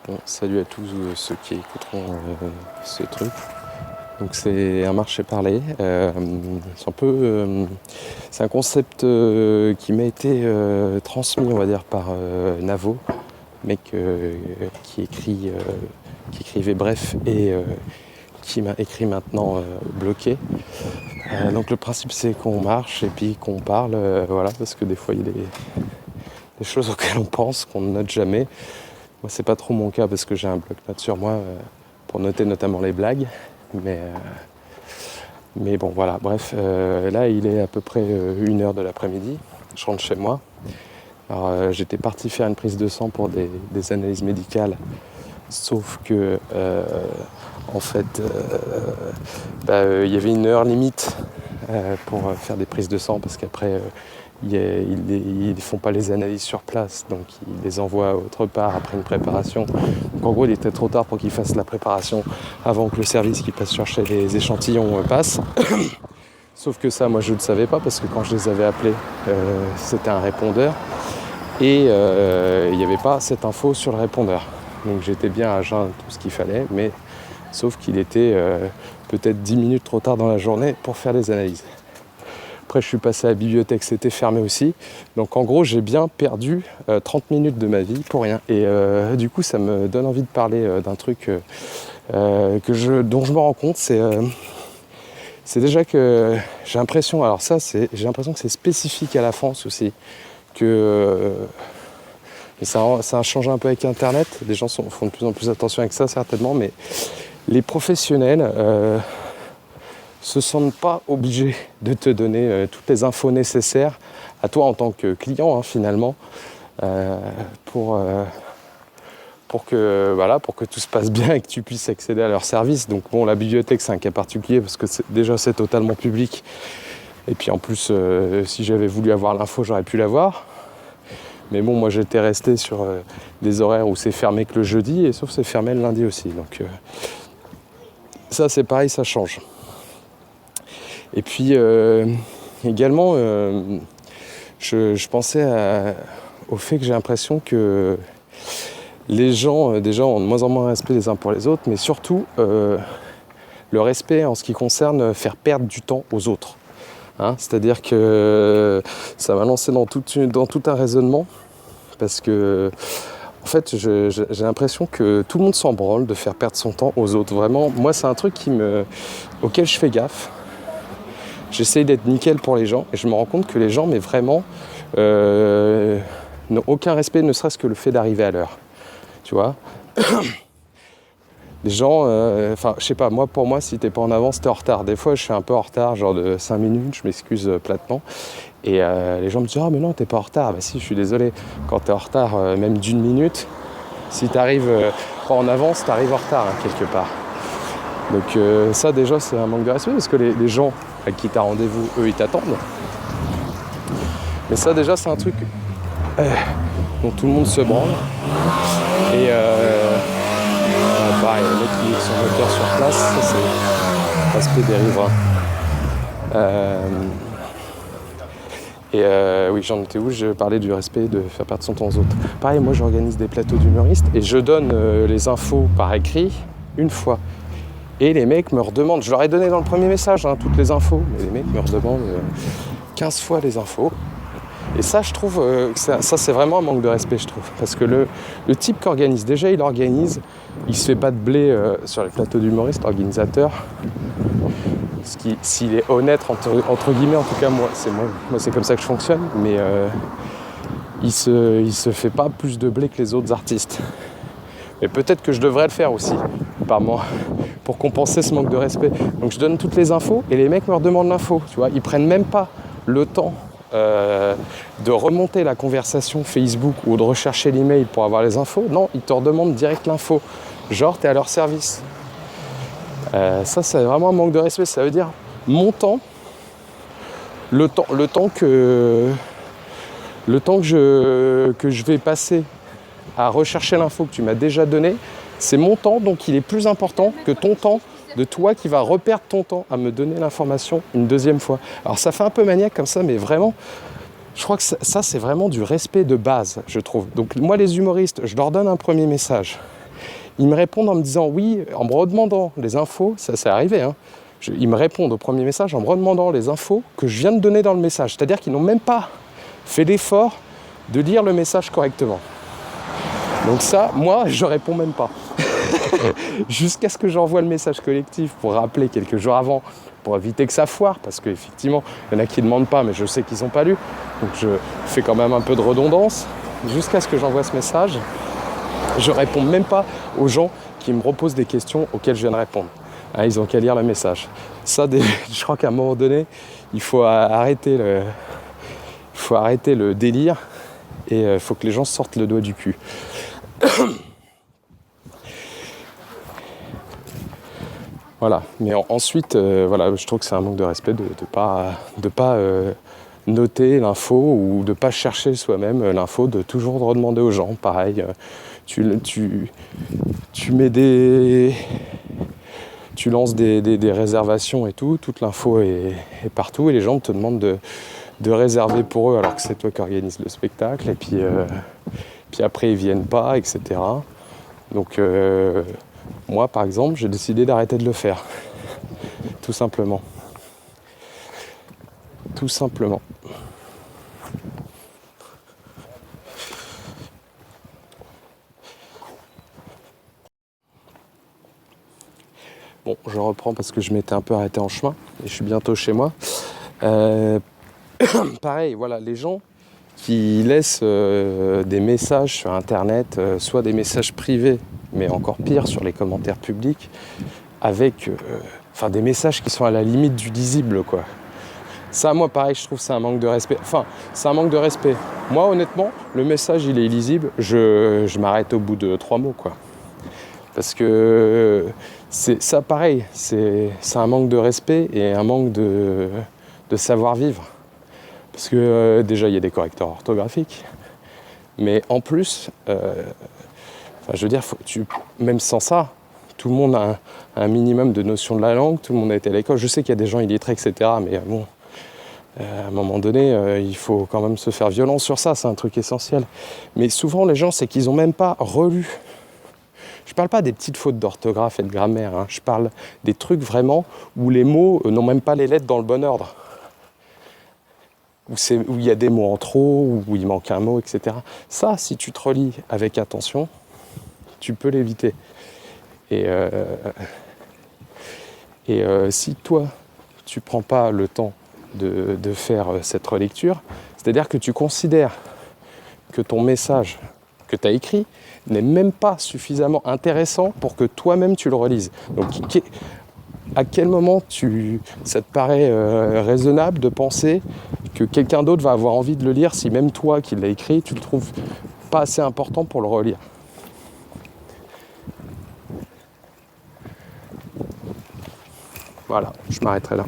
Bon, salut à tous ceux qui écouteront ce truc. Donc c'est un marché parlé. C'est un concept qui m'a été transmis, on va dire, par Navo, mec qui écrivait Bref et qui m'a écrit maintenant Bloqué. Donc le principe c'est qu'on marche et puis qu'on parle, voilà, parce que des fois il y a des choses auxquelles on pense qu'on ne note jamais. Moi, c'est pas trop mon cas parce que j'ai un bloc-notes sur moi pour noter notamment les blagues. Mais bon, voilà. Bref, là, il est à peu près 1h de l'après-midi. Je rentre chez moi. Alors, j'étais parti faire une prise de sang pour des analyses médicales. Sauf que, en fait, il y avait une heure limite pour faire des prises de sang parce qu'après, ils ne font pas les analyses sur place, donc ils les envoient autre part après une préparation. Donc en gros, il était trop tard pour qu'ils fassent la préparation avant que le service qui passe chercher les échantillons passe. Sauf que ça, moi, je ne le savais pas parce que quand je les avais appelés, c'était un répondeur et il n'y avait pas cette info sur le répondeur. Donc j'étais bien à jeun tout ce qu'il fallait, mais sauf qu'il était peut-être 10 minutes trop tard dans la journée pour faire les analyses. Après, je suis passé à la bibliothèque, c'était fermé aussi. Donc en gros, j'ai bien perdu 30 minutes de ma vie pour rien. Et du coup, ça me donne envie de parler d'un truc dont je me rends compte. C'est déjà que j'ai l'impression, j'ai l'impression que c'est spécifique à la France aussi. Et ça a changé un peu avec Internet. Les gens font de plus en plus attention avec ça, certainement. Mais les professionnels se sentent pas obligés de te donner toutes les infos nécessaires à toi en tant que client, finalement, pour que tout se passe bien et que tu puisses accéder à leur service. Donc bon, la bibliothèque, c'est un cas particulier parce que c'est totalement public. Et puis en plus, si j'avais voulu avoir l'info, j'aurais pu l'avoir. Mais bon, moi j'étais resté sur des horaires où c'est fermé que le jeudi, et sauf c'est fermé le lundi aussi. Donc ça, c'est pareil, ça change. Et puis également, je pensais au fait que j'ai l'impression que les gens, déjà, ont de moins en moins respect les uns pour les autres, mais surtout le respect en ce qui concerne faire perdre du temps aux autres. C'est-à-dire que ça m'a lancé dans tout un raisonnement, parce que en fait, j'ai l'impression que tout le monde s'en branle de faire perdre son temps aux autres. Vraiment, moi, c'est un truc auquel je fais gaffe. J'essaye d'être nickel pour les gens et je me rends compte que les gens, mais vraiment, n'ont aucun respect, ne serait-ce que le fait d'arriver à l'heure. Tu vois. Les gens, je sais pas, pour moi, si t'es pas en avance, t'es en retard. Des fois, je suis un peu en retard, genre de 5 minutes, je m'excuse platement. Et les gens me disent « Ah, mais non, t'es pas en retard. » Bah si, je suis désolé. Quand t'es en retard, même d'1 minute, si t'arrives pas en avance, t'arrives en retard, quelque part. Donc ça, déjà, c'est un manque de respect, parce que les gens à qui t'as rendez-vous, eux, ils t'attendent. Mais ça, déjà, c'est un truc dont tout le monde se branle. Et pareil, le mec qui est son moteur sur place, ça, c'est l'aspect des riverains. Oui, j'en étais où? Je parlais du respect, de faire perdre son temps aux autres. Pareil, moi, j'organise des plateaux d'humoristes et je donne les infos par écrit une fois. Et les mecs me redemandent, je leur ai donné dans le premier message toutes les infos, mais les mecs me redemandent 15 fois les infos. Et ça, je trouve, ça c'est vraiment un manque de respect, je trouve. Parce que le type qui organise, déjà il organise, il se fait pas de blé sur les plateaux d'humoristes, l'organisateur. S'il est honnête, entre guillemets, en tout cas, moi c'est comme ça que je fonctionne, mais il se fait pas plus de blé que les autres artistes. Mais peut-être que je devrais le faire aussi, par moi, pour compenser ce manque de respect. Donc je donne toutes les infos et les mecs me redemandent l'info, tu vois. Ils prennent même pas le temps de remonter la conversation Facebook ou de rechercher l'email pour avoir les infos. Non, ils te redemandent direct l'info. Genre, t'es à leur service. Ça, c'est vraiment un manque de respect. Ça veut dire mon temps, le temps que je vais passer à rechercher l'info que tu m'as déjà donnée, c'est mon temps, donc il est plus important que ton temps, de toi qui va reperdre ton temps à me donner l'information une deuxième fois. Alors ça fait un peu maniaque comme ça, mais vraiment, je crois que ça c'est vraiment du respect de base, je trouve. Donc moi, les humoristes, je leur donne un premier message. Ils me répondent en me disant oui, en me redemandant les infos, ça c'est arrivé, hein. Ils me répondent au premier message en me redemandant les infos que je viens de donner dans le message. C'est-à-dire qu'ils n'ont même pas fait l'effort de lire le message correctement. Donc ça, moi, je réponds même pas. Jusqu'à ce que j'envoie le message collectif pour rappeler quelques jours avant, pour éviter que ça foire, parce qu'effectivement, il y en a qui ne demandent pas, mais je sais qu'ils n'ont pas lu. Donc je fais quand même un peu de redondance. Jusqu'à ce que j'envoie ce message, je réponds même pas aux gens qui me reposent des questions auxquelles je viens de répondre. Hein, ils ont qu'à lire le message. Ça, je crois qu'à un moment donné, il faut arrêter le délire et il faut que les gens sortent le doigt du cul. Voilà. Mais ensuite, voilà, je trouve que c'est un manque de respect de pas noter l'info ou de pas chercher soi-même l'info, de toujours redemander aux gens. Pareil, tu lances des réservations et tout, toute l'info est partout et les gens te demandent de réserver pour eux alors que c'est toi qui organise le spectacle et puis après ils viennent pas, etc. Donc moi par exemple j'ai décidé d'arrêter de le faire. Tout simplement. Tout simplement. Bon, je reprends parce que je m'étais un peu arrêté en chemin et je suis bientôt chez moi. Pareil, voilà, les gens qui laissent des messages sur internet, soit des messages privés, mais encore pire sur les commentaires publics, avec des messages qui sont à la limite du lisible, quoi. Ça, moi, pareil, je trouve que c'est un manque de respect. Enfin, c'est un manque de respect. Moi, honnêtement, le message, il est illisible. Je m'arrête au bout de 3 mots, quoi. Parce que c'est ça, pareil, c'est un manque de respect et un manque de savoir-vivre. Parce que déjà, il y a des correcteurs orthographiques. Mais en plus, je veux dire, même sans ça, tout le monde a un minimum de notion de la langue, tout le monde a été à l'école. Je sais qu'il y a des gens illettrés, etc. Mais bon, à un moment donné, il faut quand même se faire violence sur ça, c'est un truc essentiel. Mais souvent, les gens, c'est qu'ils n'ont même pas relu. Je ne parle pas des petites fautes d'orthographe et de grammaire, hein. Je parle des trucs vraiment où les mots n'ont même pas les lettres dans le bon ordre. Où il y a des mots en trop, où il manque un mot, etc. Ça, si tu te relis avec attention, tu peux l'éviter. Et si toi, tu ne prends pas le temps de faire cette relecture, c'est-à-dire que tu considères que ton message que tu as écrit n'est même pas suffisamment intéressant pour que toi-même tu le relises. Donc à quel moment ça te paraît raisonnable de penser que quelqu'un d'autre va avoir envie de le lire si même toi qui l'as écrit, tu le trouves pas assez important pour le relire? Voilà, je m'arrêterai là.